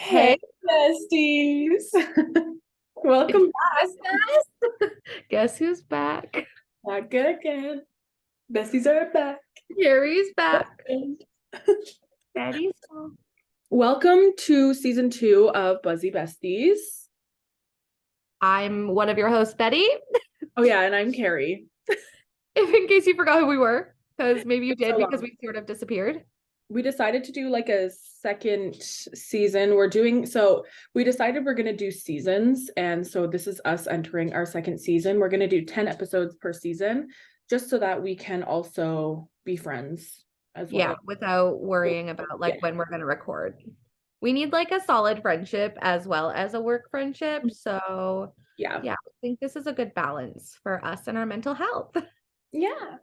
Hey, Hey, besties. Welcome guess, guess who's back? back again. Besties are back. Carrie's back. Daddy's back. Welcome to season 2 of Buzzy Besties. I'm one of your hosts, Betty. Oh yeah, and I'm Carrie. If in case you forgot who we were, because maybe you It's did so because long. we sort of disappeared. We decided to do like a second season. We decided we're gonna do seasons, and so this is us entering our second season. We're gonna do 10 episodes per season, just so that we can also be friends as Yeah, well. without worrying about Yeah. like when we're gonna record. We need like a solid friendship as well as a work friendship. So Yeah. yeah, I think this is a good balance for us and our mental health. Yeah.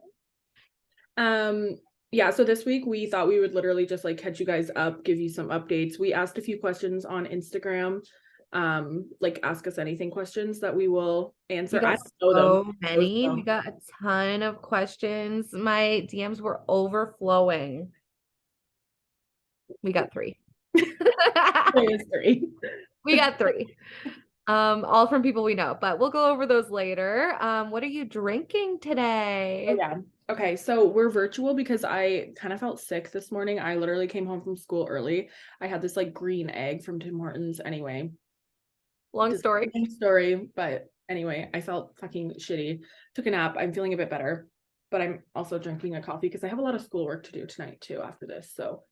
Um, yeah, so this week we thought we would literally just like catch you guys up, give you some updates. We asked a few questions on Instagram, like ask us anything questions that we will We answer. I got don't know them. so many. We got a ton of questions. My DMs were overflowing. We got three. There's three. We got three. All from people we know, but we'll go over those later. What are you drinking Oh today? yeah. Okay, so we're virtual because I kind of felt sick this morning. I literally came home from school early. I had this like green egg from Tim Hortons anyway. Long story. Disappointing story, but anyway, I felt fucking shitty. Took a nap. I'm feeling a bit better, but I'm also drinking a coffee because I have a lot of schoolwork to do tonight too after this. So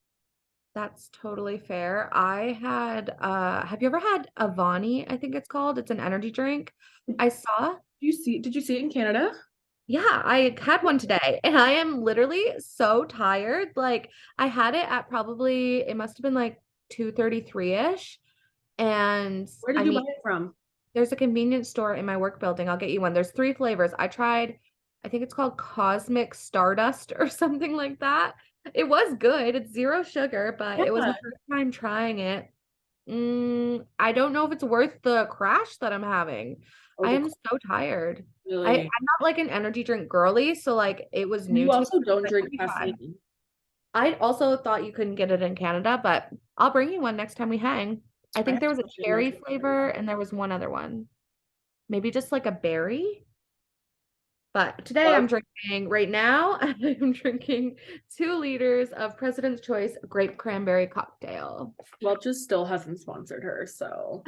That's totally fair. I had have you ever had Avani, I think it's called? It's an energy drink. I saw. did you see it in Canada? Yeah, I had one today and I am literally so tired. Like I had it at probably it must have been like 2:33-ish. And Where did I you buy mean, it from? there's a convenience store in my work building. I'll get you one. There's three flavors. I tried, I think it's called Cosmic Stardust or something like that. It was good. It's zero sugar, but it was Yeah. my first time trying it. I don't know if it's worth the crash that I'm having. Oh, I the am so tired. I'm really. not like an energy drink girly, so like it was new You to me. also don't Like, let drink me try. caffeine. I also thought you couldn't get it in Canada, but I'll bring you one next time we hang. I I think have there to was a look in my cherry flavor and there was one other one. Maybe just like a berry. But today love. I'm drinking, right now, I'm drinking 2 liters of President's Choice grape cranberry cocktail. Welch's still hasn't sponsored her, so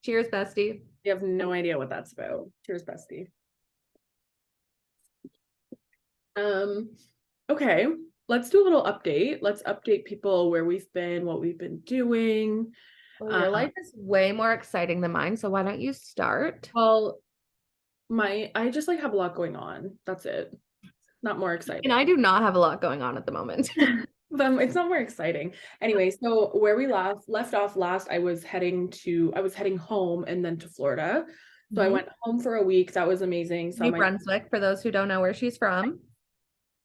Cheers, bestie. you have no idea what that's about. Cheers, bestie. Um, okay, let's do a little update. Let's update people where we've been, what we've been doing. Well, Um, your life is way more exciting than mine, so why don't you start? well, I just like have a lot going on. That's it. Not more And exciting. I do not have a lot going on at the moment. But it's not more exciting. Anyway, so where we left off last, I was heading home and then to Florida. So I Mhm. went home for a week. That was amazing. Saw New my Brunswick, for those who don't know where she's from.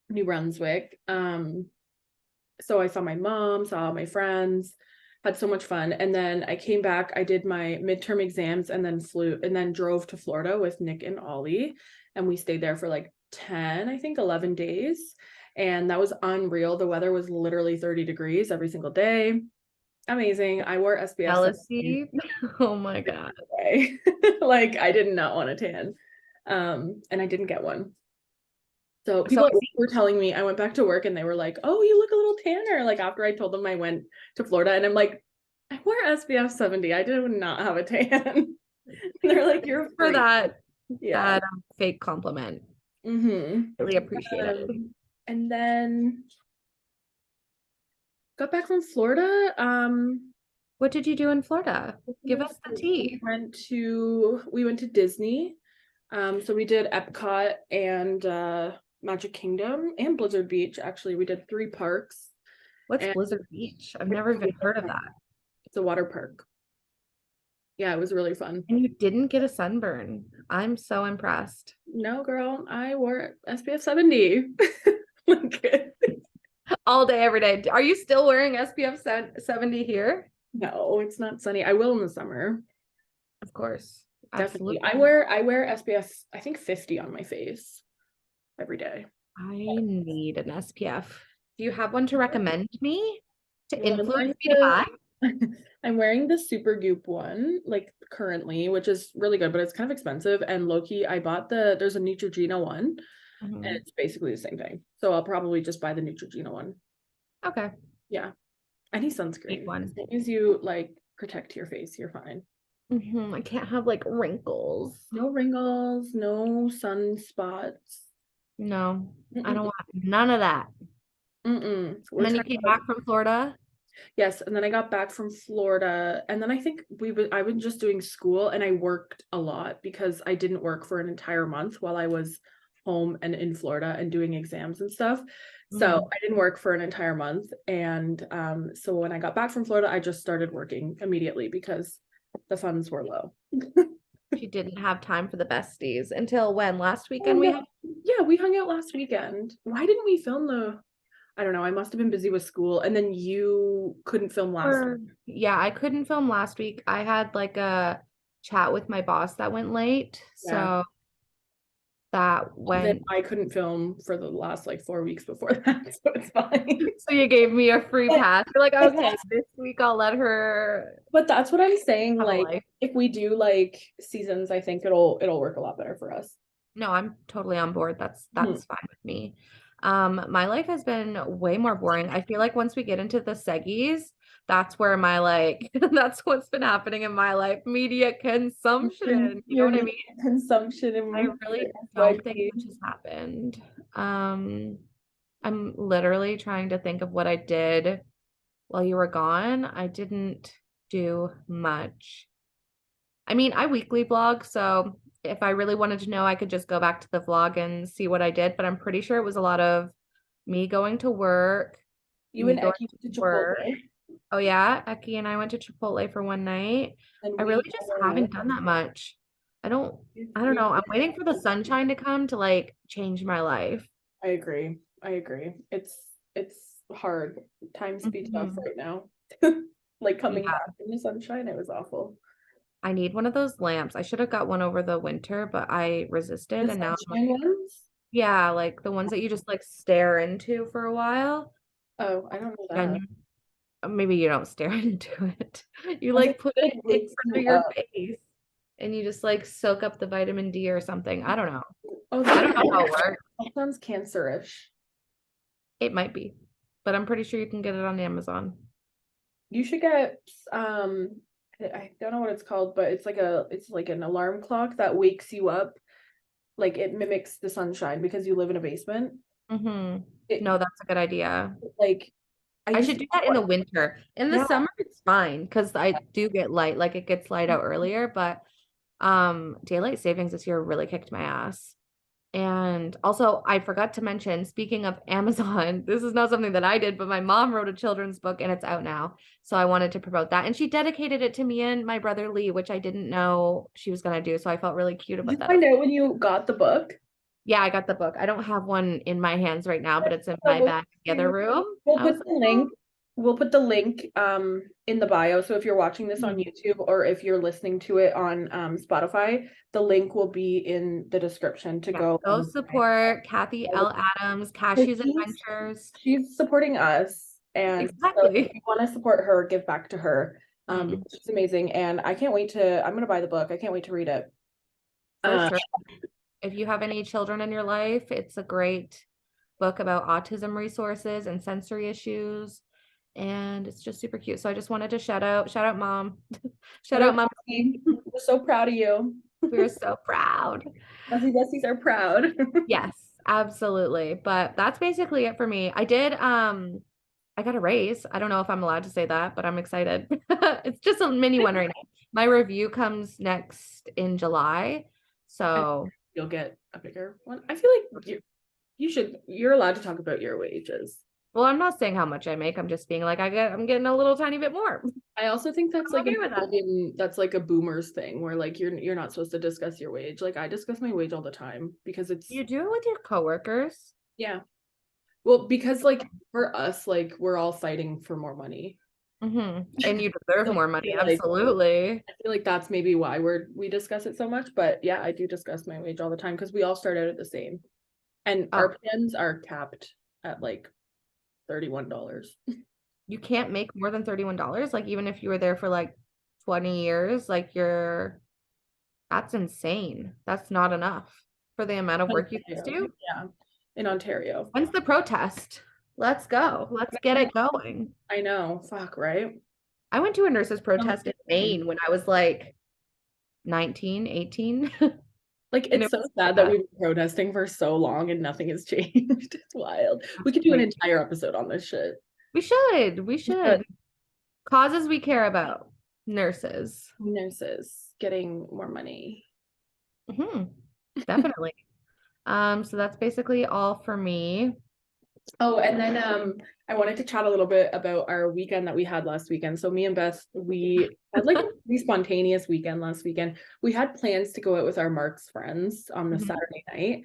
New Brunswick. So I saw my mom, saw my friends, had so much fun. And then I came back, I did my midterm exams and then flew and then drove to Florida with Nick and Ollie. And we stayed there for like 10, I think 11 days. And that was unreal. The weather was literally 30 degrees every single day. Amazing. I wore SPF 17 Jealousy. Oh my God. day. Like I did not want a tan. And I didn't get one. So So people at work were telling me, I went back to work and they were like, "Oh, you look a little tanner." Like after I told them I went to Florida, and I'm like, "I wore SPF 70. I did not have a tan." They're like, "You're a for freak." that Yeah. that fake compliment. Mm-hmm. Really appreciate it. And then got back from Florida. What did you do in Florida? Give us the tea. We went to Disney. So we did Epcot and Magic Kingdom and Blizzard Beach. Actually, we did 3 parks. What's And Blizzard Beach? I've never even heard of that. it's a water park. Yeah, it was really fun. And you didn't get a sunburn. I'm so impressed. No, girl, I wore SPF 70. Like, All day, every day. Are you still wearing SPF 70 here? no, it's not sunny. I will in the summer. Of course. Definitely. Absolutely. I wear SPF, I think 50 on my face every day. I need an SPF. Do you have one to recommend me to Well, I'm influence wearing me to buy? I'm wearing the Super Goop one, like currently, which is really good, but it's kind of expensive. And Loki, I bought there's a Neutrogena one, and Mhm. it's basically the same thing. So I'll probably just buy the Neutrogena one. Okay. Yeah. Any Eat sunscreen. As one. long as you like protect your face, you're fine. I can't have like wrinkles. No wrinkles, no sunspots. No, I don't Mm-mm, want none of that. mm-mm. And We're then you trying came to, back from Florida. yes, and then I got back from Florida, and then I think I was just doing school, and I worked a lot because I didn't work for an entire month while I was home and in Florida and doing exams and stuff. So Mhm. I didn't work for an entire month, and so when I got back from Florida, I just started working immediately because the funds were low. She didn't have time for the besties until when? Last Oh weekend we no. had. Yeah, we hung out last weekend. Why didn't we film I don't know, I must have been busy with school, and then you couldn't film last. Yeah, I couldn't film last week. I had like a chat with my boss that went late. Yeah. So that And then went. I couldn't film for the last like 4 weeks before that, so it's fine. So you gave me a free But, pass. You're like, but okay, that's this week I'll let her but that's what I'm saying. have a Like life. if we do like seasons, I think it'll work a lot better for us. No, I'm totally on board. That's Mhm. that's fine with me. My life has been way more boring. I feel like once we get into the seggies, that's where my like that's what's been happening in my life. Media consumption. You know Your what I media mean? consumption I and really don't think YP. much has happened. Um, I'm literally trying to think of what I did while you were gone. I didn't do much. I mean, I weekly vlog, so if I really wanted to know, I could just go back to the vlog and see what I did, but I'm pretty sure it was a lot of me going to work, You me and going Eki to to work. Chipotle, Oh yeah, Eki and I went to Chipotle for one night. and I really we just went on haven't done that much. I don't I don't we know. I'm waiting for the sunshine to come to like change my life. I agree. I agree. It's hard. Times be tough Mhm. right now. Like coming Yeah, back in the sunshine, it was awful. I need one of those lamps. I should have got one over the winter, but I resisted The and now I'm sunshine ones? yeah, like the ones that you just like stare into for a while. Oh, I don't know And that. maybe you don't stare into it. You I think like put it it like in wakes front of you your up. face and you just like soak up the vitamin D or something. I don't know. Oh, I don't know how it works. that sounds cancerish. It might be, but I'm pretty sure you can get it on Amazon. You should get I don't know what it's called, but it's like an alarm clock that wakes you up. Like it mimics the sunshine because you live in a basement. No, It that's a good idea. like I I used should to do that in the winter. In the yeah, summer, it's fine because I do get light, like it gets light out earlier, but daylight savings this year really kicked my ass. And also, I forgot to mention, speaking of Amazon, this is not something that I did, but my mom wrote a children's book and it's out now. So I wanted to promote that. And she dedicated it to me and my brother Lee, which I didn't know she was going to do. So I felt really cute did about you that. find out when you got the book? Yeah, I got the book. I don't have one in my hands right now, but it's in my So bag in the other room. we'll I was put like, the oh. link. We'll put the link in the bio. So if you're watching this on Mhm. YouTube or if you're listening to it on Spotify, the link will be in the description to Yeah, go go and support Kathy L. Adams, so Cashew's Adventures. she's supporting us, and so if Exactly. you want to support her, give back to her. Mm, Because she's amazing, and I can't wait to. I'm gonna buy the book. I can't wait to read it. for Uh, sure. If you have any children in your life, it's a great book about autism resources and sensory issues. And it's just super cute. So I just wanted to shout out mom. Shout shout out out, mom. Bessie. We're so proud of you. We're so proud. Bessie Bessies are proud. Yes, absolutely. But that's basically it for me. I got a raise. I don't know if I'm allowed to say that, but I'm excited. It's just a mini one right now. My review comes next in July. And So you'll get a bigger one. I feel like you're allowed to talk about your wages. well, I'm not saying how much I make. I'm just being like, I'm getting a little tiny bit more. I also think that's I'm like okay with that. that's like a boomers thing where like you're not supposed to discuss your wage. Like I discuss my wage all the time because it's You do it with your coworkers. yeah. Well, because like for us, like we're all fighting for more money. And you deserve So more money. Absolutely. I feel like that's maybe why we discuss it so much. But yeah, I do discuss my wage all the time because we all start out at the same. And Oh, our plans are capped at like $31. You can't make more than $31. Like even if you were there for like 20 years, like that's insane. That's not enough for the amount of work you guys Ontario. do. Yeah, in Ontario. When's the protest? Let's go. Let's get it going. I know. Fuck, right? I went to a nurses Um, protest in Maine when I was like 19, 18. Like, And it's it so was sad that bad. we've been protesting for so long and nothing has changed. It's wild. We could do an Wait, entire episode on this shit. we should. We But should. Causes we care about. Nurses. nurses getting more money. Hmm. Definitely. So that's basically all for me. Oh, and then I wanted to chat a little bit about our weekend that we had last weekend. So me and Beth, we had like a pretty spontaneous weekend last weekend. We had plans to go out with our Mark's friends on the Mhm. Saturday night.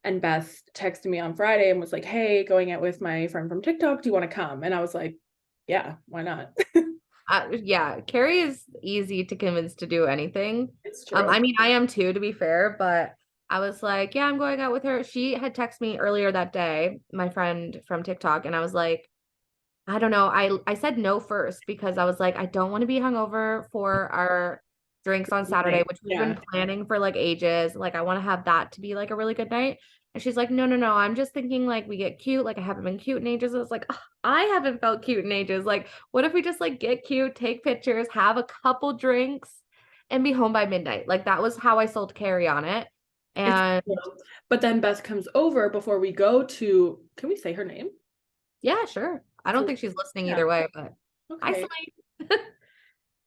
And Beth texted me on Friday and was like, "Hey, going out with my friend from TikTok. Do you want to come?" And I was like, "Yeah, why not?" Yeah, Carrie is easy to convince to do anything. It's true. I mean, I am too, to be fair, but I was like, yeah, I'm going out with her. She had texted me earlier that day, my friend from TikTok, and I was like, I don't know. I said no first because I was like, I don't want to be hungover for our drinks on Saturday, which we've Yeah. been planning for like ages. Like, I want to have that to be like a really good night. And she's like, no, no, no. I'm just thinking like we get cute. Like, I haven't been cute in ages. I was like, "Ugh, I haven't felt cute in ages. Like, what if we just like get cute, take pictures, have a couple drinks, and be home by midnight? Like, that was how I sold Carrie on it. It's And true. But then Beth comes over before we go to, can we say her name? yeah, sure. I don't So think she's listening yeah, either way, but hi, okay. Celine.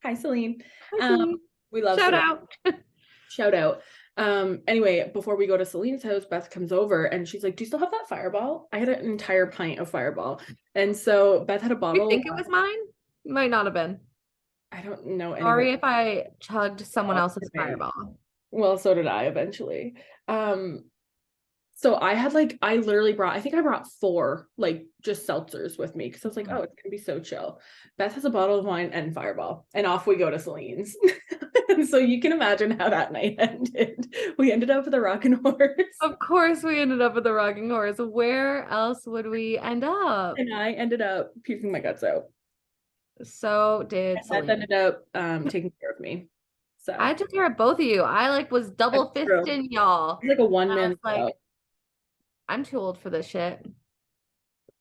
Hi, Celine. Hi, Um, Celine. we love Shout Celine. out. Shout out. Anyway, before we go to Celine's house, Beth comes over and she's like, "Do you still have that Fireball?" I had an entire pint of Fireball. And so Beth had a You bottle think it was mine? Might not have been. I don't know anyone. Sorry if I chugged someone else else's today. fireball. Well, so did I eventually. Um, so I had like I literally brought I think I brought four like just seltzers with me because I was like, oh, it's gonna be so chill. Beth has a bottle of wine and Fireball, and off we go to Celine's. So you can imagine how that night ended. We ended up with a rocking horse. Of course, we ended up with the rocking horse. Where else would we end up? And I ended up puking my guts out. So did And Beth Celine. ended up taking care of me. I So took care of both of you. I like was that's double true. fisting y'all. It's like a I was one-man like, show. I'm too old for this shit.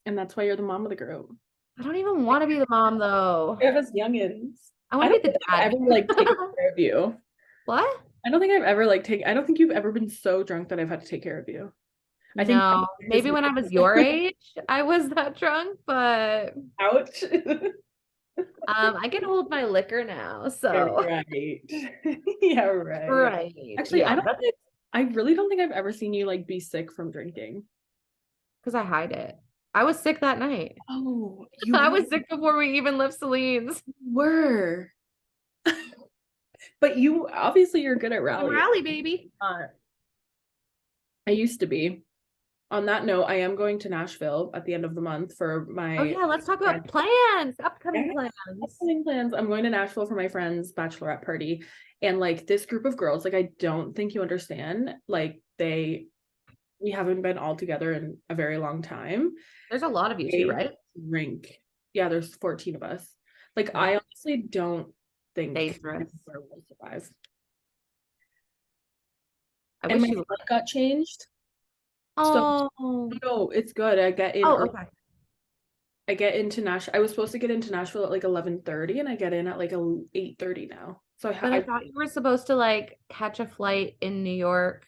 And that's why you're the mom of the group. I don't even want to be the mom though. You have us youngins. I I want to don't be think the I've dad. ever like taken care of you. What? I don't think you've ever been so drunk that I've had to take care of you. I think No, is maybe when I was your age, I was that drunk, but ouch. I can hold my liquor now, Yeah, so right. Yeah, right. right. Actually, Yeah, that's I really don't think I've ever seen you like be sick from drinking. because I hide it. I was sick that night. Oh, I was sick before we even left Celine's. were. But you obviously you're good at I'm rallying. rally, baby. I used to be. On that note, I am going to Nashville at the end of the month for Oh my yeah, let's talk friend. about plans, Yeah, upcoming plans. upcoming plans. I'm going to Nashville for my friend's bachelorette party. And like this group of girls, like I don't think you understand. Like we haven't been all together in a very long time. There's a lot of you too, They right? drink. Yeah, there's 14 of us. Like Yeah, I honestly don't think dangerous. I will survive. I And wish my you flight got changed. So Oh, no, it's good. I get in oh, early. okay. I get into Nashville. I was supposed to get into Nashville at like 11:30 and I get in at like 8:30 now. So But I thought you were supposed to like catch a flight in New York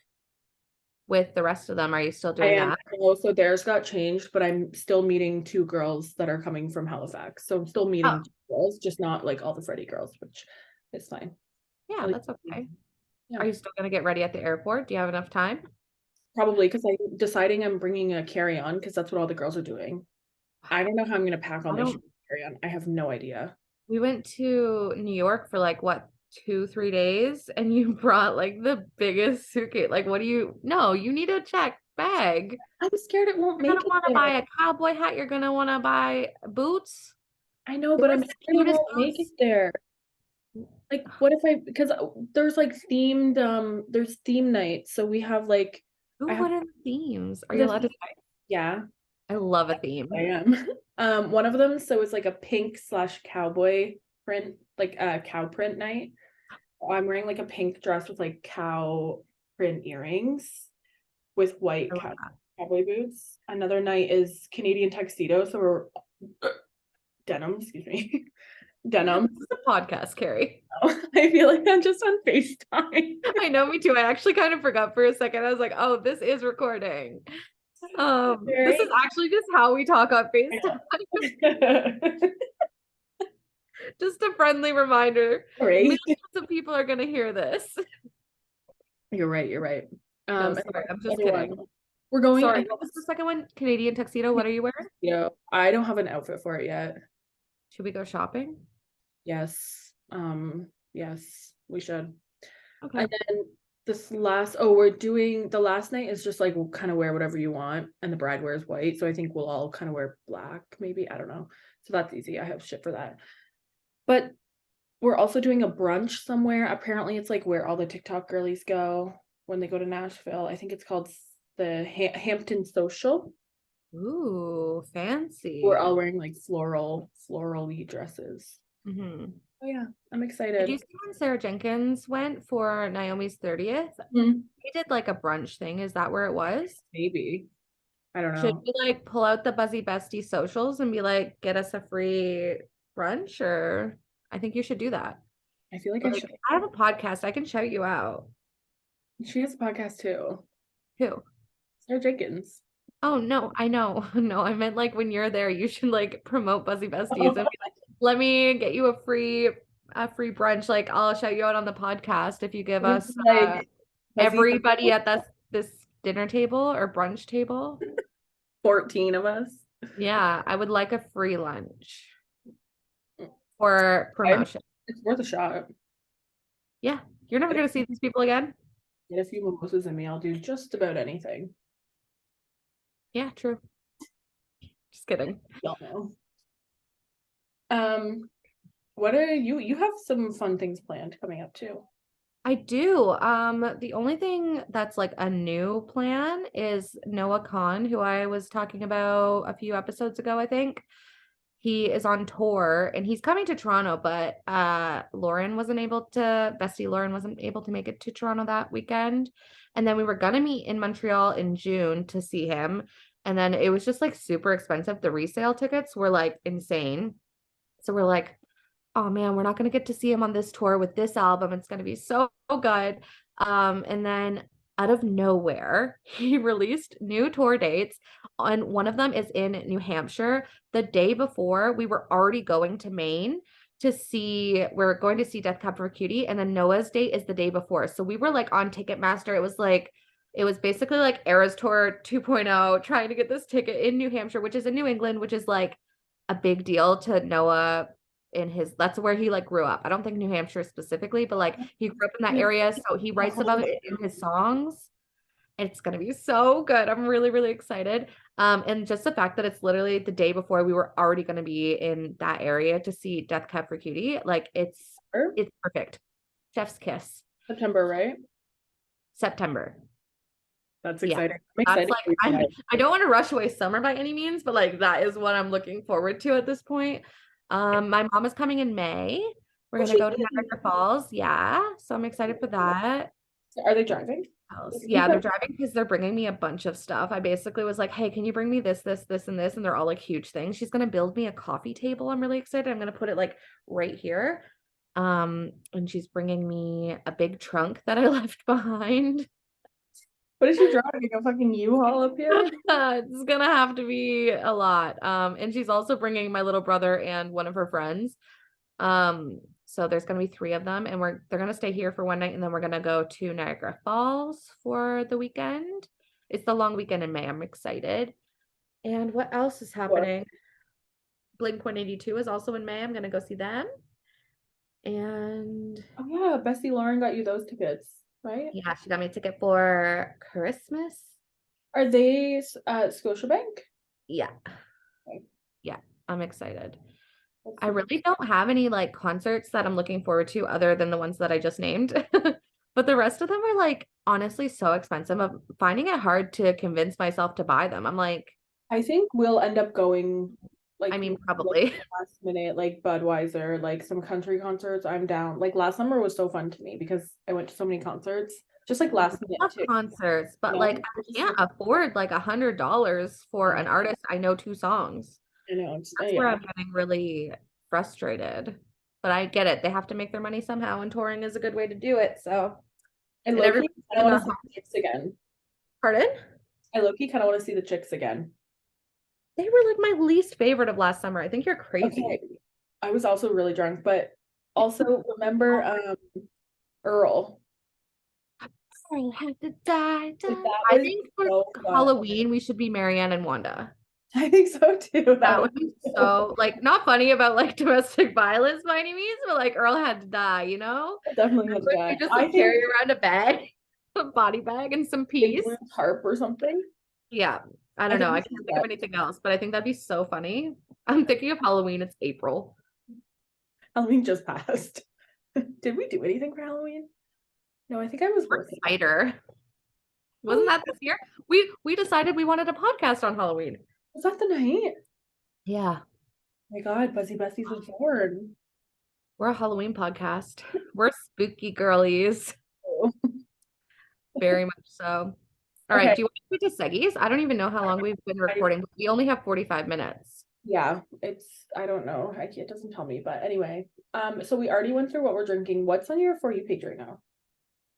with the rest of them. Are you still I doing am that? so theirs got changed, but I'm still meeting two girls that are coming from Halifax. So I'm still Oh, meeting two girls, just not like all the Freddie girls, which is fine. yeah, At least, that's okay. yeah, Are you still gonna get ready at the airport? Do you have enough time? probably because I'm deciding I'm bringing a carry-on because that's what all the girls are doing. I don't know how I'm gonna pack all I my shit don't. in carry-on. I have no idea. We went to New York for like what, 2, 3 days, and you brought like the biggest suitcase. Like, what do you? No, you need a check bag. I'm scared it won't You're gonna make it want to there. buy a cowboy hat. You're gonna want to buy boots. I know, They but were I'm the scared it cutest won't make it boots. there. Like, what if I because there's like themed there's theme nights, so we have like I Who have went in themes? Are you this allowed to say? yeah. I love a I theme. am. One of them, so it's like a pink slash cowboy print, like a cow print night. I'm wearing like a pink dress with like cow print earrings with I white love that. cowboy boots. Another night is Canadian tuxedo, so we're denim, excuse me. Denim. This is a podcast, Carrie. I feel like I'm just on FaceTime. I know, me too. I actually kind of forgot for a second. I was like, oh, this is recording. This is Right? actually just how we talk on I FaceTime. know. Just a friendly reminder. Right. Millions of people are gonna hear this. You're right, you're right. No, And sorry, I'm the just other one. kidding. We're going, I Sorry, think what was the it's, second one? Canadian tuxedo. What are you wearing? I don't have an outfit for it yet. Should we go shopping? Yes. Yes, we should. Okay. And then we're doing the last night is just like we'll kind of wear whatever you want, and the bride wears white. So I think we'll all kind of wear black, maybe. I don't know. So that's easy. I have shit for that. But we're also doing a brunch somewhere. Apparently, it's like where all the TikTok girlies go when they go to Nashville. I think it's called the Hampton Social. Ooh, We're all fancy. wearing like floral-y dresses. Hmm. Oh yeah, I'm Did you excited. see when Sarah Jenkins went for Naomi's 30th? Hmm, They did like a brunch thing. Is that where it was? maybe. I don't Should know. we like pull out the Buzzy Bestie socials and be like, get us a free brunch? Or I think you should do that. I feel like I Like, should. I have a podcast. I can shout you out. She has a podcast too. Who? Sarah Jenkins. Oh no, I know. No, I meant like when you're there, you should like promote Buzzy Besties and be like, let me get you a free brunch. Like I'll shout you out on the podcast if you give It's us like Buzzy, everybody at this dinner table or brunch table. 14 of us. Yeah, I would like a free lunch for I, promotion. it's worth a shot. Yeah, you're never gonna see these people again. Get a few mimosas in me. I'll do just about anything. Yeah, true. Just kidding. Y'all know. Um, what are you have some fun things planned coming up too. I do. The only thing that's like a new plan is Noah Khan, who I was talking about a few episodes ago, I think. He is on tour and he's coming to Toronto, but Bestie Lauren wasn't able to make it to Toronto that weekend. And then we were gonna meet in Montreal in June to see him. And then it was just like super expensive. The resale tickets were like insane. So we're like, oh man, we're not going to get to see him on this tour with this album. It's going to be so good. And then out of nowhere, he released new tour dates, and one of them is in New Hampshire. The day before, we were already going to Maine we're going to see Death Cab for Cutie, and then Noah's date is the day before. So we were like on Ticketmaster. It was basically like Eras Tour 2.0, trying to get this ticket in New Hampshire, which is in New England, which is like a big deal to Noah that's where he like grew up. I don't think New Hampshire specifically, but like he grew up in that area, so he The writes about whole it in his songs. It's gonna be so good. I'm really, really excited. And just the fact that it's literally the day before we were already gonna be in that area to see Death Cab for Cutie, like it's perfect. Chef's kiss. September, right? September. That's Yeah. exciting. I'm That's excited like for you guys. I don't want to rush away summer by any means, but like that is what I'm looking forward to at this point. My mom is coming in May. We're Oh, gonna she go to is. Niagara Falls. Yeah, so I'm excited for that. Are they driving? Yeah, they're driving because they're bringing me a bunch of stuff. I basically was like, "Hey, can you bring me this, and this?" And they're all like huge things. She's gonna build me a coffee table. I'm really excited. I'm gonna put it like right here. And she's bringing me a big trunk that I left behind. What is she driving? A fucking U-Haul up here? It's gonna have to be a lot. And she's also bringing my little brother and one of her friends. So there's gonna be three of them, and they're gonna stay here for one night, and then we're gonna go to Niagara Falls for the weekend. It's the long weekend in May. I'm excited. And what else is What? happening? Blink 182 is also in May. I'm gonna go see them. And Oh yeah, Bessie Lauren got you those tickets, right? yeah, she got me a ticket for Christmas. Are they Scotiabank? Yeah, Okay, yeah, I'm excited. let's I see. really don't have any like concerts that I'm looking forward to other than the ones that I just named. But the rest of them are like honestly so expensive. I'm finding it hard to convince myself to buy them. I'm like, I think we'll end up going I like mean, like probably. last minute, like Budweiser, like some country concerts. I'm down. Like last summer was so fun to me because I went to so many concerts, just like last minute Love too. concerts, You but like know, I It's just can't like afford like $100 for an artist I know two songs. I know, it's, That's where yeah. I'm getting really frustrated. But I get it. They have to make their money somehow, and touring is a good way to do it. So, I and low key everybody's kind of in want the to see the chicks again. pardon? I low key kind of want to see the chicks again. They were like my least favorite of last summer. I think you're Okay, crazy. I was also really drunk, but also remember Earl. I have to die, Like die. that I was think for so fun. Halloween we should be Marianne and Wanda. I think so too. That That would would be be so so like not funny about like domestic violence by any means, but like Earl had to die, you know? definitely had to Like die. you just I like think carry around a bag, a body bag, and some Big peas. Blue Tarp or something. Yeah, I I don't know. think we I should do can't think of that. anything else, but I think that'd be so funny. I'm thinking of Halloween. It's April. Halloween just passed. Did we do anything for Halloween? No, I think I was working. Cider. Oh, Wasn't that this year? We decided we wanted a podcast on Halloween. was that the night? Yeah, Oh my God, Buzzy Besties was born. we're a Halloween podcast. We're spooky girlies, Oh. very much so. All right, Okay. do you want to get to Seggies? I don't even know how long we've been I, recording. We only have 45 minutes. yeah, I don't know. It doesn't tell me, but anyway. So we already went through what we're drinking. What's on your For You page right now?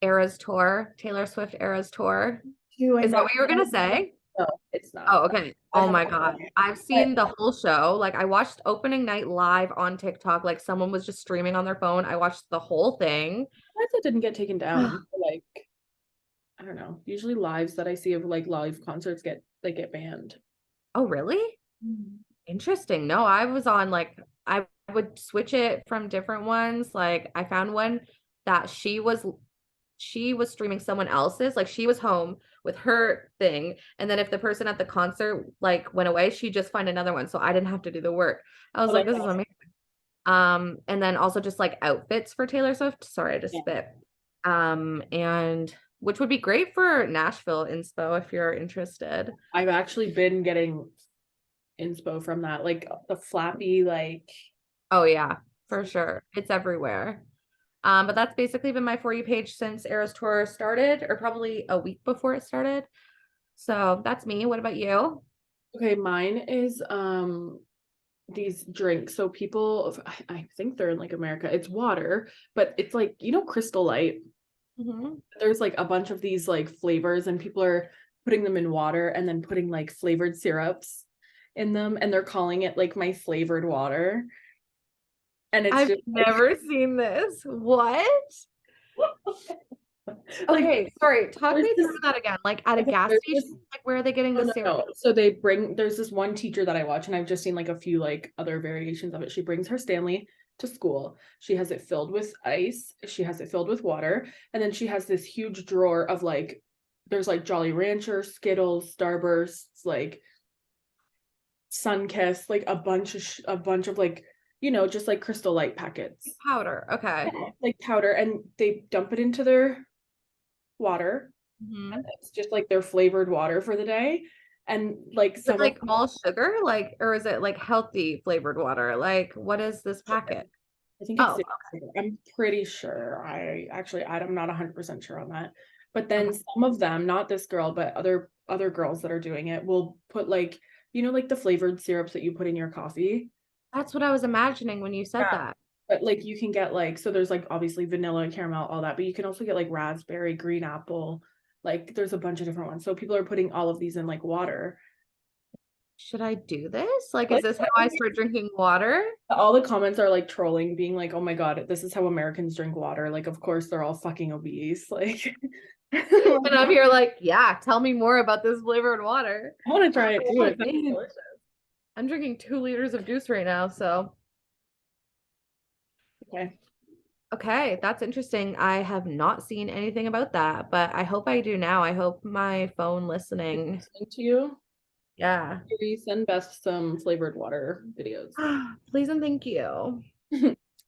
Eras Tour, Taylor Swift Eras Tour. Do I Is that know? what you were gonna say? No, it's not. Oh, okay. I Oh have my no God. idea. I've But seen the whole show. Like I watched opening night live on TikTok. Like someone was just streaming on their phone. I watched the whole thing. it didn't get taken down. Like, I don't know. Usually lives that I see of like live concerts get banned. Oh, really? Mm. Interesting. No, I was on like I would switch it from different ones. Like I found one that she was streaming someone else's. Like she was home with her thing, and then if the person at the concert like went away, she'd just find another one. So I didn't have to do the work. I was Oh, like, that's this is awesome. amazing. And then also just like outfits for Taylor Swift. Sorry, I just Yeah. spit. And which would be great for Nashville inspo if you're interested. I've actually been getting inspo from that, like the flappy, like Oh yeah, for sure. It's everywhere. But that's basically been my For You page since Eras Tour started, or probably a week before it started. So that's me. What about you? okay, mine is these drinks. So people, I think they're in like America. It's water, but it's like, Crystal Light. Hmm. There's like a bunch of these like flavors, and people are putting them in water and then putting like flavored syrups in them, and they're calling it like my flavored water. And it's I've just like never seen this. What? like Okay, sorry. Talk there's me this through that again. Like at a okay, gas there's this station, like where are they getting oh the no, syrup? no. So there's this one teacher that I watch, and I've just seen like a few like other variations of it. She brings her Stanley to school. She has it filled with ice, she has it filled with water, and then she has this huge drawer of like there's like Jolly Rancher, Skittles, Starbursts, like Sunkiss, like a bunch of like, just like Crystal Light packets. Powder. Okay. Yeah. Like powder, and they dump it into their water. Hmm. It's just like their flavored water for the day. And like Is it some of like all sugar? Like, or is it like healthy flavored water? Like, what is this sugar. packet? I think it's Oh, zero sugar. I'm pretty sure. I'm not 100% sure on that. But okay. then some of them, not this girl, but other girls that are doing it will put like, like the flavored syrups that you put in your coffee. That's what I was imagining when you said Yeah. that. But like you can get like, so there's like obviously vanilla, caramel, all that, but you can also get like raspberry, green apple. Like there's a bunch of different ones. So people are putting all of these in like water. Should I do this? Like, is Like this how I start drinking water? all the comments are like trolling, being like, "Oh my God, this is how Americans drink water." Like, of course they're all fucking obese. Like, I And I'm here like, yeah, tell me more about this flavored water. want to try it too. Oh, It sounds man. delicious. I'm drinking 2 liters of juice right now. So, Okay. okay, that's interesting. I have not seen anything about that, but I hope I do now. I hope my phone listening. Listening to you. Yeah. Maybe send Beth some flavored water videos. Please and thank you.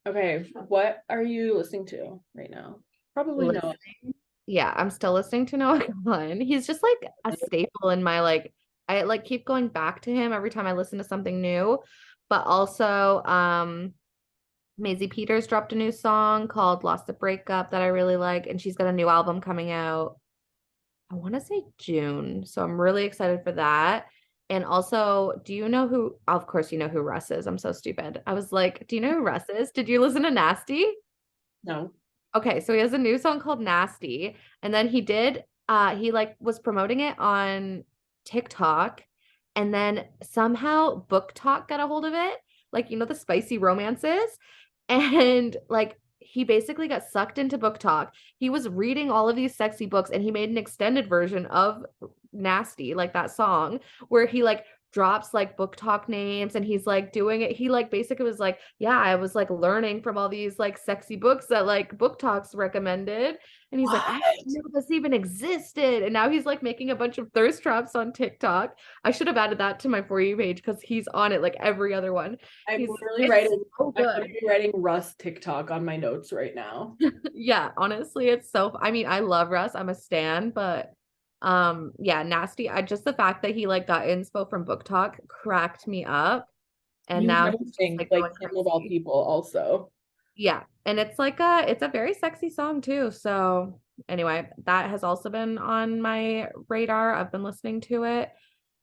Okay, what are you listening to right now? Probably no. Listening. Yeah, I'm still listening to Noah Kahan. He's just like a staple in my like I like keep going back to him every time I listen to something new. But also, Maisie Peters dropped a new song called Lost the Breakup that I really like, and she's got a new album coming out. I want to say June. So I'm really excited for that. And also, do you know who, of course, you know who Russ is. I'm so stupid. I was like, do you know who Russ is? Did you listen to Nasty? No. Okay, so he has a new song called Nasty. And then he like was promoting it on TikTok. And then somehow Book Talk got a hold of it. Like, the spicy romances. And like he basically got sucked into Book Talk. He was reading all of these sexy books and he made an extended version of Nasty, like that song, where he like drops like Book Talk names and he's like doing it. He like basically was like, yeah, I was like learning from all these like sexy books that like Book Talks recommended. And he's like, I What? didn't know this even existed. And now he's like making a bunch of thirst traps on TikTok. I should have added that to my For You page because he's on it like every other one. I'm He's literally it's writing. so I'm good. literally writing Russ TikTok on my notes right now. Yeah, honestly, it's so I mean, I love Russ. I'm a stan, but yeah, Nasty. I just the fact that he like got inspo from Book Talk cracked me up. And You now know, he's just think like like going him of all crazy. people, also. Yeah. And it's a very sexy song too. So anyway, that has also been on my radar. I've been listening to it.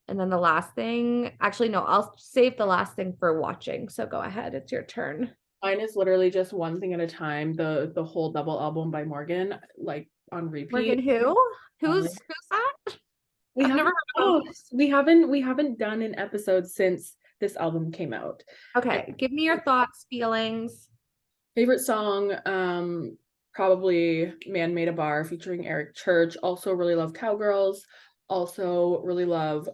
And then the last thing, actually, no, I'll save the last thing for watching. So go ahead. It's your turn. Mine is literally just one thing at a time. The whole double album by Morgan, like on Morgan, repeat. who? Um, Who's that? we I've never haven't heard of them. oh, we haven't done an episode since this album came out. And Okay, give me your thoughts, feelings. favorite song, probably Man Made a Bar featuring Eric Church. Also really love Cowgirls. Also really love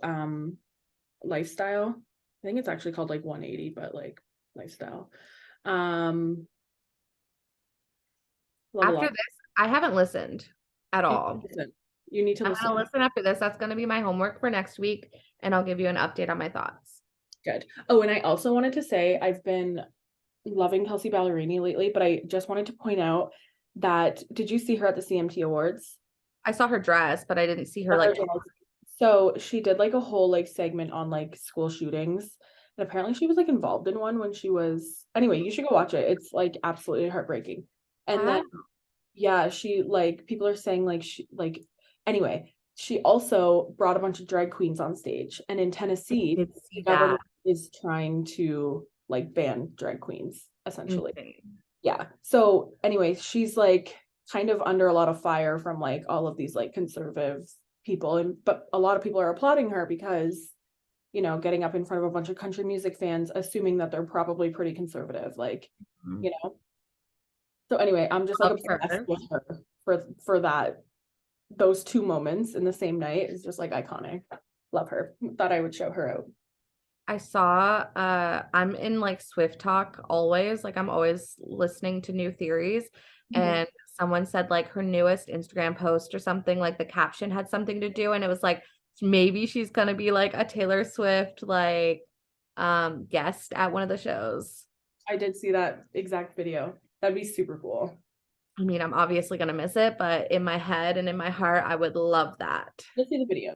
Lifestyle. I think it's actually called like 180, but like Lifestyle. Um, love a After lot. this, I haven't listened at You need all. to listen. You need to I'm listen. gonna listen after this. That's gonna be my homework for next week, and I'll give you an update on my thoughts. Good. Oh, and I also wanted to say I've been loving Kelsey Ballerini lately, but I just wanted to point out that did you see her at the CMT Awards? I saw her dress, but I didn't see her like talk. So she did like a whole like segment on like school shootings. And apparently she was like involved in one when she was anyway, you should go watch it. It's like absolutely heartbreaking. And then Wow. yeah, she like people are saying like she like anyway, she also brought a bunch of drag queens on stage. And in I Tennessee, did the see that. government is trying to like ban drag queens essentially. Insane. Yeah. So anyway, she's like kind of under a lot of fire from like all of these like conservative people and but a lot of people are applauding her because getting up in front of a bunch of country music fans assuming that they're probably pretty conservative like Mhm. you know so anyway, I'm just like Love obsessed her. with her for that those two moments in the same night is just like iconic. Love her. Thought I would show her out. I saw I'm in like Swift Talk always. Like I'm always listening to new theories. Mhm. And someone said like her newest Instagram post or something, like the caption had something to do. And it was like maybe she's gonna be like a Taylor Swift like guest at one of the shows. I did see that exact video. That'd be super cool. I mean, I'm obviously gonna miss it, but in my head and in my heart, I would love that. Let's see the videos.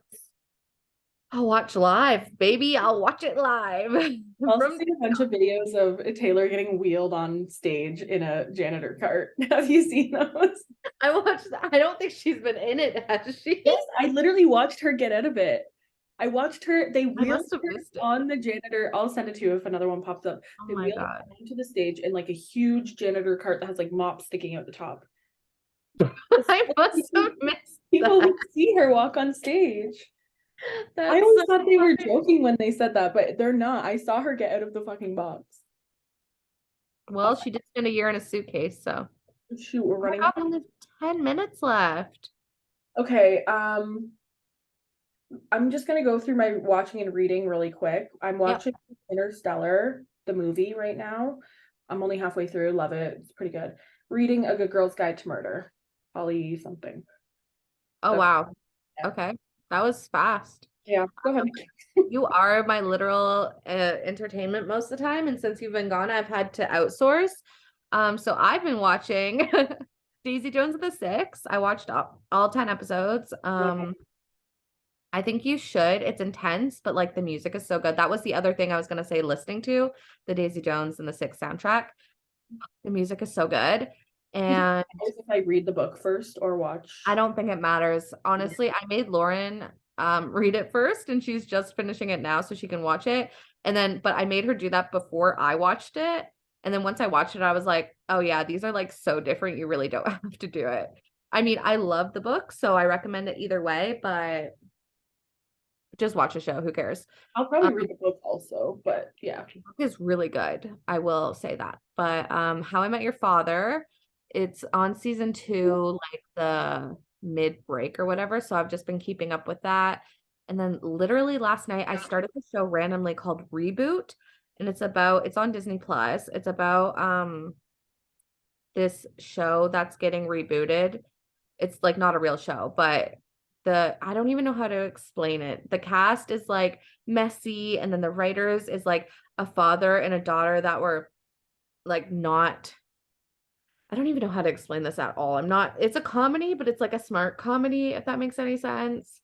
I'll watch live, baby. I'll watch it live I also from seen a bunch of videos of Taylor getting wheeled on stage in a janitor cart. Have you seen those? I watched that. I don't think she's been in it, has she? Yes, I literally watched her get out of it. I watched her, they I wheeled must have her must have. on the janitor. I'll send it to you if another one pops up. Oh They my wheeled God. her onto the stage in like a huge janitor cart that has like mops sticking out the top. I must have missed People that. would see her walk on stage. I That's always so thought they were funny. joking when they said that, but they're not. I saw her get out of the fucking box. Well, she did spend a year in a suitcase, so. Shoot, we're Oh my running. God, we only have 10 minutes left. Okay, I'm just gonna go through my watching and reading really quick. I'm Yep. watching Interstellar, the movie right now. I'm only halfway through, love it. It's pretty good. Reading A Good Girl's Guide to Murder. Holly something. Oh, That's wow. yeah. Okay. That was fast. Yeah, go ahead. You are my literal entertainment most of the time. And since you've been gone, I've had to outsource. So I've been watching Daisy Jones and the Six. I watched all 10 episodes. I think you should. It's intense, but like the music is so good. That was the other thing I was gonna say, listening to the Daisy Jones and the Six soundtrack. The music is so good. Do you think And it matters if I read the book first or I watch? don't think it matters. Honestly, I made Lauren read it first and she's just finishing it now so she can watch it. And then but I made her do that before I watched it. And then once I watched it, I was like, oh yeah, these are like so different. You really don't have to do it. I mean, I love the book, so I recommend it either way, but just watch a show. Who cares? I'll probably read the book also, but yeah. Book is really good. I will say that. But How I Met Your Father, it's on season 2, like the mid break or whatever. So I've just been keeping up with that. And then literally last night I started the show randomly called Reboot. And it's on Disney Plus. It's about this show that's getting rebooted. It's like not a real show, but the I don't even know how to explain it. The cast is like messy, and then the writers is like a father and a daughter that were like not I don't even know how to explain this at all. It's a comedy, but it's like a smart comedy, if that makes any sense.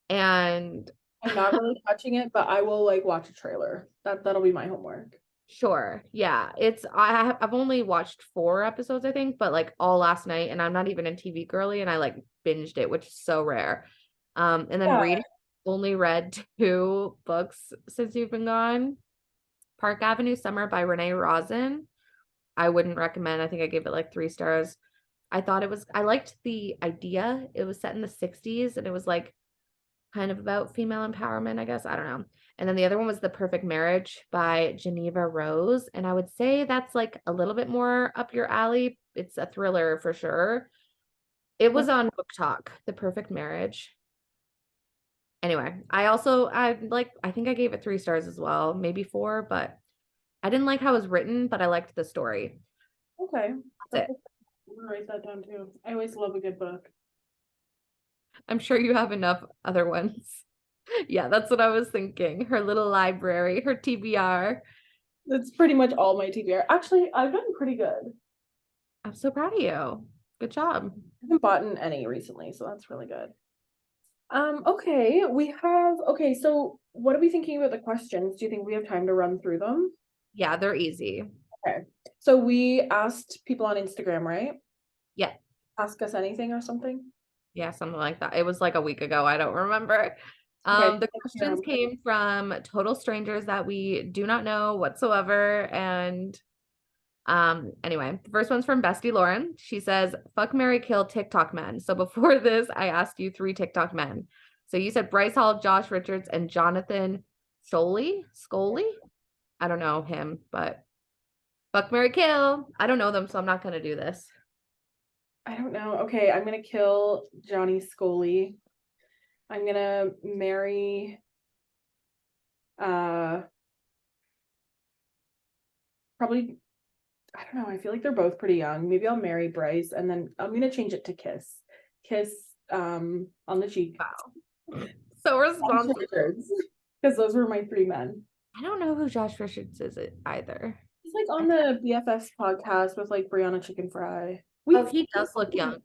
And I'm not really touching it, but I will like watch a trailer. That'll be my homework. sure, yeah, I've only watched 4 episodes, I think, but like all last night, and I'm not even a TV girly, and I like binged it, which is so rare. And then Yeah. reading, only read 2 books since you've been gone. Park Avenue Summer by Renee Rosen. I wouldn't recommend. I think I gave it like 3 stars. I liked the idea. It was set in the 60s and it was like kind of about female empowerment, I guess. I don't know. And then the other one was The Perfect Marriage by Geneva Rose. And I would say that's like a little bit more up your alley. It's a thriller for sure. It was on Book Talk, The Perfect Marriage. Anyway, I think I gave it 3 stars as well, maybe 4, but I didn't like how it was written, but I liked the story. Okay. That's That's it. I'm gonna write that down too. I always love a good book. I'm sure you have enough other ones. Yeah, that's what I was thinking. Her little library, her TBR. That's pretty much all my TBR. Actually, I've done pretty good. I'm so proud of you. Good job. I haven't bought in any recently, so that's really good. Okay, okay, so what are we thinking about the questions? Do you think we have time to run through them? Yeah, they're easy. Okay. So we asked people on Instagram, right? Yeah. Ask us anything or something. Yeah, something like that. It was like a week ago. I don't remember. Okay. The questions came from total strangers that we do not know whatsoever. And anyway, the first one's from Bestie Lauren. She says, fuck Mary Kill TikTok men. So before this, I asked you 3 TikTok men. So you said Bryce Hall, Josh Richards, and Jonathan Scully? I don't know him, but fuck Mary Kill. I don't know them, so I'm not gonna do this. I don't know. Okay, I'm gonna kill Johnny Scully. I'm gonna marry uh probably I don't know. I feel like they're both pretty young. Maybe I'll marry Bryce and then I'm gonna change it to Kiss. Kiss on the cheek. Wow. So responsible. Because those were my 3 men. I don't know who Josh Richards is either. He's like on the BFFs podcast with like Brianna Chicken Fry. Oh, he does look young.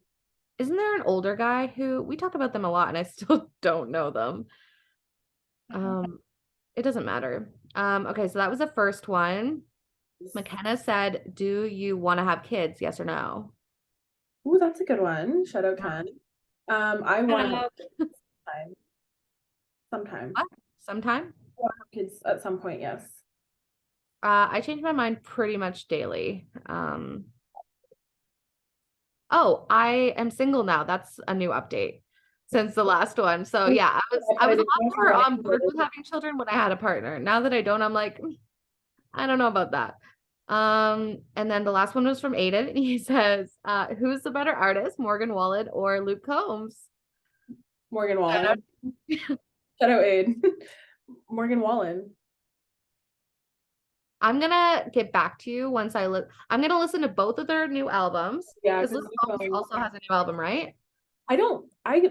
Isn't there an older guy who we talk about them a lot and I still don't know them? It doesn't matter. Okay, so that was the first one. McKenna said, "Do you want to have kids? Yes or no?" Ooh, that's a good one. Shout out Ken. I want to have kids sometime. What? Sometime? I want to have kids at some point, yes. I change my mind pretty much daily. Oh, I am single now. That's a new update since the last one. So yeah, I was a lot more on board with having children when I had a partner. Now that I don't, I'm like, I don't know about that. And then the last one was from Aiden, and he says, who's the better artist, Morgan Wallen or Luke Combs? Morgan Wallen. Shout out Aid. Morgan Wallen. I'm gonna get back to you once I'm gonna listen to both of their new albums. Yeah, because Luke Combs also has a new album, right? I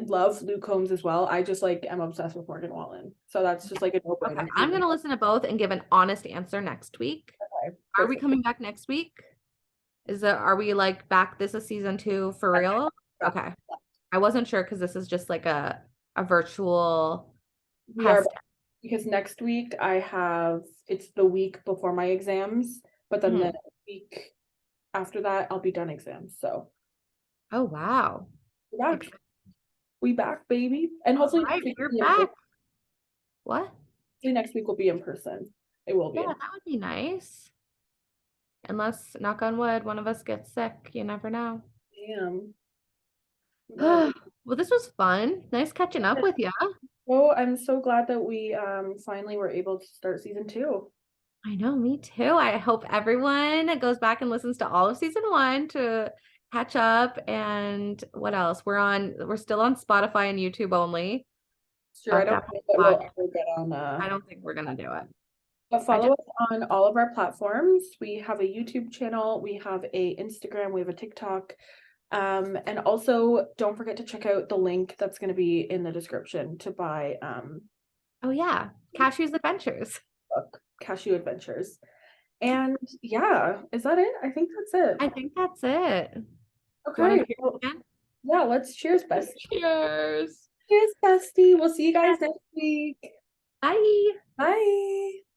love Luke Combs as well. I just like am obsessed with Morgan Wallen. So that's just like a no-brainer. Okay, I'm gonna listen to both and give an honest answer next week. Okay, are we coming back next week? Are we like back? This is season 2 for real? Okay. I wasn't sure because this is just like a virtual We are, Test. because next week it's the week before my exams, but then the Mhm. week after that I'll be done exams. So Oh, wow. we're back. Exciting. We back, baby. And All hopefully right, next week we're will be in person. back. What? Hopefully next week will be in person. It will be Yeah, in that would be nice. Unless, knock on wood, one of us gets sick. You never know. Damn. But Well, this was fun. Nice catching up with you. oh, I'm so glad that we finally were able to start season 2. I know, me too. I hope everyone goes back and listens to all of season one to catch up. And what else? We're still on Spotify and YouTube only. Sure, I don't Definitely think that we'll pod. ever get on I don't think we're gonna do it. but I follow just, us on all of our platforms. We have a YouTube channel, we have a Instagram, we have a TikTok. And also don't forget to check out the link that's going to be in the description to buy oh yeah, Cashew's Adventures. book, Cashew Adventures. And yeah, is that it? I think that's it. I think that's it. You want Okay. to cheers Well, again? yeah, let's cheers, bestie. Cheers. Cheers, bestie. We'll see you guys next week. Bye. Bye.